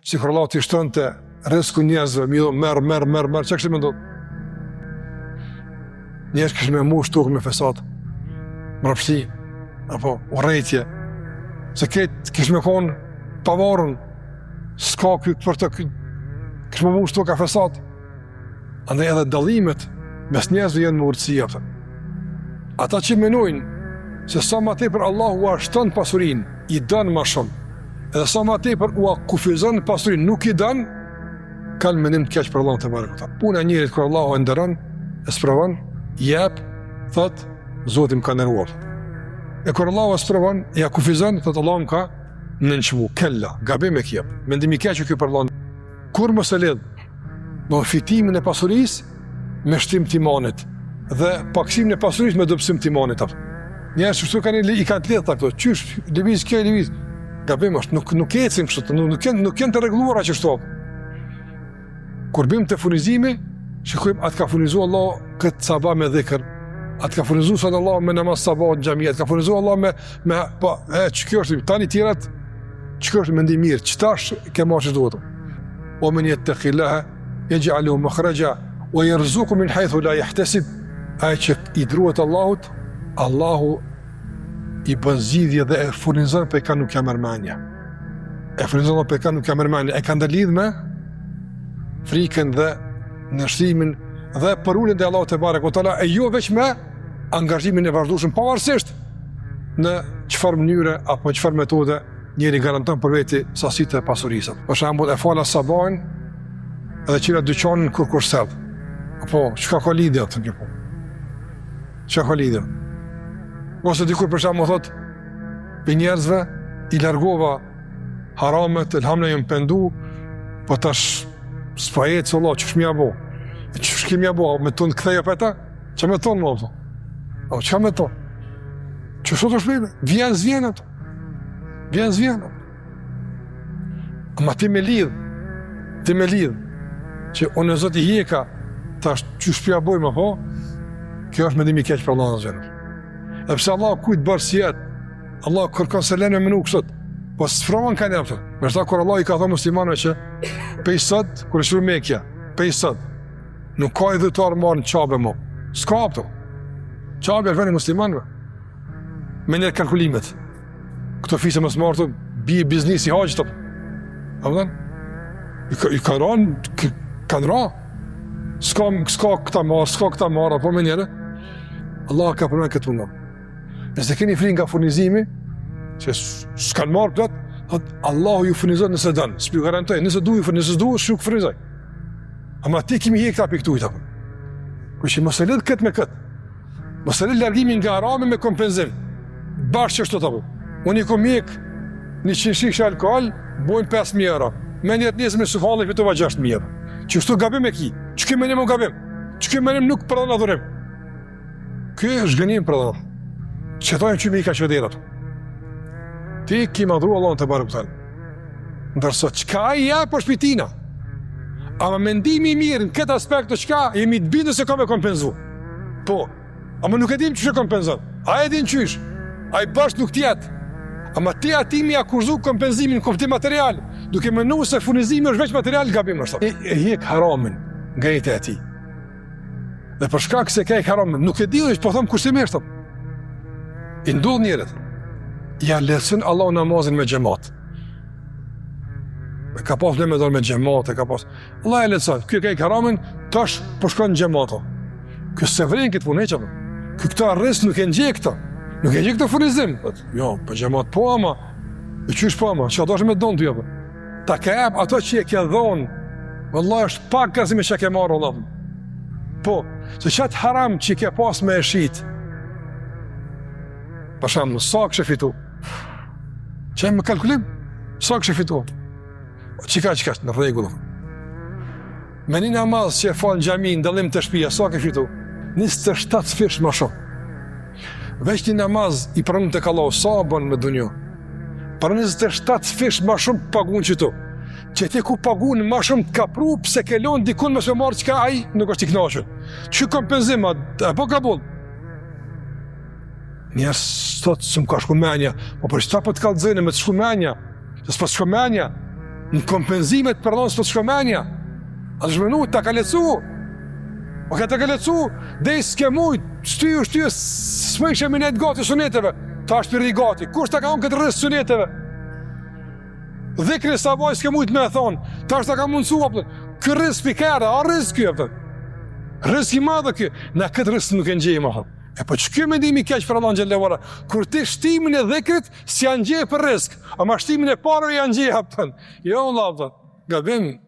si kur Allah t'i shtonte rrezikun njerëzve, mi do merr, çka kishte mendon? Njerëz kishin me mush tokën me fesat, mbrapshtësi, apo urrëtie. Se këtë kishme konë pavarën, s'ka këtë për të kishme mush tokë ka fesat. Andaj edhe dallimet mes njerëzve janë në urtësia. Ata që menojnë se sa ma tepër Allahu ua shton pasurinë, i dën ma shumë. Edhe sa ma tepër ua kufizon pasurinë, nuk i dën, kanë menim të keq për Allahun te barekutaala. Puna e njerit kur Allahu e nderon, e sprovon, jep, thot, Zoti më ka nderuar. E kur Allahu e sprovon, ja kufizon, thot Allahu më ka nënçmu, kella, gabim e kjep. Mendimi i keq ky për Allahun. Kur mos e lidh me fitimin e pasurisë me shtim të imanit dhe paksimin e pasurisë me dobësim të imanit. Njerëz që kanë i kanë lidhur ato, çysh lëviz kjo lëviz. Gabim është, nuk ecin kështu, nuk kanë të rregulluara që shto. Kur bim te furnizimi, shikojmë atë ka furnizuar Allah këtë sabah me dhikr, atë ka furnizuar Allah me namaz sabah në xhami, atë ka furnizuar Allah me po, ç'kjo është tani tjerat, ç'kjo është mendim mirë, ç'tash ke marrë ç'do të. O men yattaqillaha yaj'alu makhraja wa yarzuqu min haythu la yahtasib. Ai që i druhet Allahut, Allahu i bën zgjidhje dhe e furnizon për ka nuk ka mërmanja. E furnizon për ka nuk ka mërmanja. E ka ndërlidh me frikën dhe nështrimin dhe përulën dhe Allahu te barekutaala, e jo veç me angazhimin e vazhdueshëm, pavarësisht në çfarë mënyre apo çfarë metode njëri garanton për veti sasitë e pasurisë. Për shembull, e fala sabahin edhe qira dyqanin kur sell. Apo çka ka lidhje atë kjo punë? Çka ka lidhje? Ose dikur për shembull thot për njerëzve i largova haramet, elhamdulillah jam pendu, po tash s'po ecë Allah, ç'është më apo? Ç'është kemi apo me ton kthej apo ata? Ç'a me ton më apo? O ç'a me ton? Ç'është sot është vjen ato. Vjen. Ama ti me lidh, që unë Zoti hieka, tash ç'është pja bojmë apo? Kjo është mendim i keq për Allahun xhenor. Dhe pse Allah kujt bërë si jetë, Allah kërkon se lene me nuk sot, po s'froman ka njëpëtër. Mërta kur Allah i ka thonë muslimanëve që pej sot, kur e shru Mekja, pej sot, nuk ka i dhëtarë marë në qabe mo. S'ka apëto. Qabe e rëveni muslimanëve. Me njerë kalkulimet. Këto fise më smartë, bije biznisi haqë të. A më dhenë? I kanë ra. S'ka këta marë, apo me njerë. Allah ka përmen këtë mundon. Nëse keni frikë nga furnizimi, që s'kanë marrë plot, Allahu ju furnizon nëse dënë, s'pju garantoj, nëse du ju furnizoj, nëse du, s'ju furnizoj. Ama ti kimi hek ta piktujt apo. Kështu mos e lidh këtë me këtë. Mos e lidh largimin nga harami me kompenzim. Bashkë çështë apo. Unë i kom hek 100 shisha alkool, bojnë 5.000 euro. Me njët njësë me sufalli fitova 6.000 euro. Që shtu gabim e ki, që kemë menim o gabim, që kemë menim nuk përdojnë adhurim. Kjo është gënim përdojnë. Qëtojnë që mi i ka qëvederat. Ti ki madhru Allahun te barekutaala. Ndërsa çka ai jep është pitina. Ama mendimi i mirë në këtë aspekt të çka jemi të bindur se ka me kompenzu. Po, ama nuk e dim ç'e kompenzon. Ai e din çysh. Ai bash nuk tjetë. Ama ti ati mi akuzu kompenzimin në kuptim material, duke mënuar se furnizimi është veç material, gabim është. E hiq haramin nga jeta e tij. Dhe për shkak se ka haramin, nuk e di po them kushtimisht. I ndodh njerëz. Ja lehtëson Allahu namazin me xhamat. Ka pas me dorë me xhamat, ka pas. Allah e lehtëson. Ky ka haramin, tash po shkon në xhamat. Ky se vren këtë punë çapo. Ky këta rreth nuk e ngjej këto. Nuk e gjej këtë furnizim. Jo, po xhamat po ama. E qysh po ama? Çfarë dosh me don ti apo? Ta ka jap ato që e ke dhon. Wallahi është pak as me çka ke marrë Allah. Po, se çat haram që ke pas me e shit. Për shembull, sa kishë fitu? Çem me kalkulim? Sa kishë fitu? Çka në rregull. Me një namaz që e fal në xhami ndallim të shtëpia, sa ke fitu? 27 fish më shumë. Veç një namaz i pranon tek Allahu sa bën me dunjë. Për 27 fish më shumë pagun që tu. Që ti ku pagun më shumë të kapru pse ke lënë dikun më së marr çka ai nuk është i kënaqur. Çu kompenzim apo gabull? Njerëz sot s'm ka shku menja, po për çfarë po të kallëzojnë me të shku menja? Se s'po shku menja. në kompenzimet për dhënë së të shkomenja. A të shmenu, ta ka lecu. O ka ta ka lecu, dhe i s'ke mujt, shtyju, s'më ishe minet gati suneteve. Ta është për i gati. Kush ta ka unë këtë rrës suneteve? Dhikri sa vaj s'ke mujt me e thonë. Ta është ta ka mundësua, kë rrës pikera, a rrës kjo, rrës i madhe kjo. Na këtë rrës nuk e ngjejmë, e po që kjo mendimi keq për Allah xhallahu ala, kur ti shtimin e dhikrit si janë gjejë për rrezik, ama shtimin e parë janë gjejë hapën. Jo Allah, gabim.